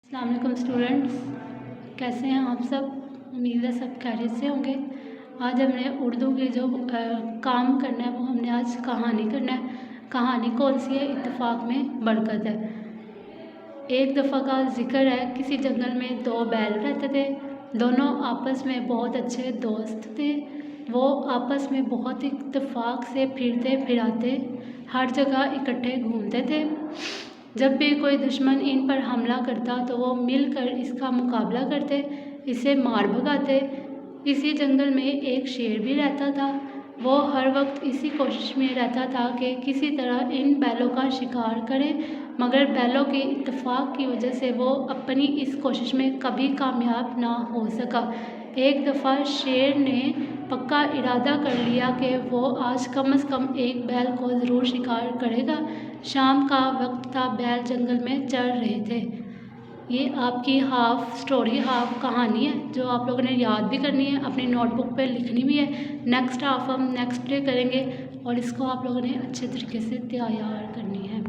अस्सलाम वालेकुम स्टूडेंट्स, कैसे हैं आप सब। उम्मीद है सब खैरियत से होंगे। आज हमने उर्दू के जो काम करना है वो हमने आज कहानी करना है। कहानी कौन सी है? इत्तेफाक में बरकत है। एक दफ़ा का जिक्र है, किसी जंगल में दो बैल रहते थे। दोनों आपस में बहुत अच्छे दोस्त थे। वो आपस में बहुत इत्तेफाक से फिरते फिराते हर जगह इकट्ठे घूमते थे। जब भी कोई दुश्मन इन पर हमला करता तो वो मिलकर इसका मुकाबला करते, इसे मार भगाते। इसी जंगल में एक शेर भी रहता था। वो हर वक्त इसी कोशिश में रहता था कि किसी तरह इन बैलों का शिकार करे, मगर बैलों के इत्तेफाक की वजह से वो अपनी इस कोशिश में कभी कामयाब ना हो सका। एक दफ़ा शेर ने पक्का इरादा कर लिया कि वो आज कम से कम एक बैल को ज़रूर शिकार करेगा। शाम का वक्त था, बैल जंगल में चर रहे थे। ये आपकी हाफ स्टोरी, हाफ कहानी है जो आप लोगों ने याद भी करनी है, अपनी नोटबुक पे लिखनी भी है। नेक्स्ट हाफ हम नेक्स्ट डे करेंगे और इसको आप लोगों ने अच्छे तरीके से तैयार करनी है।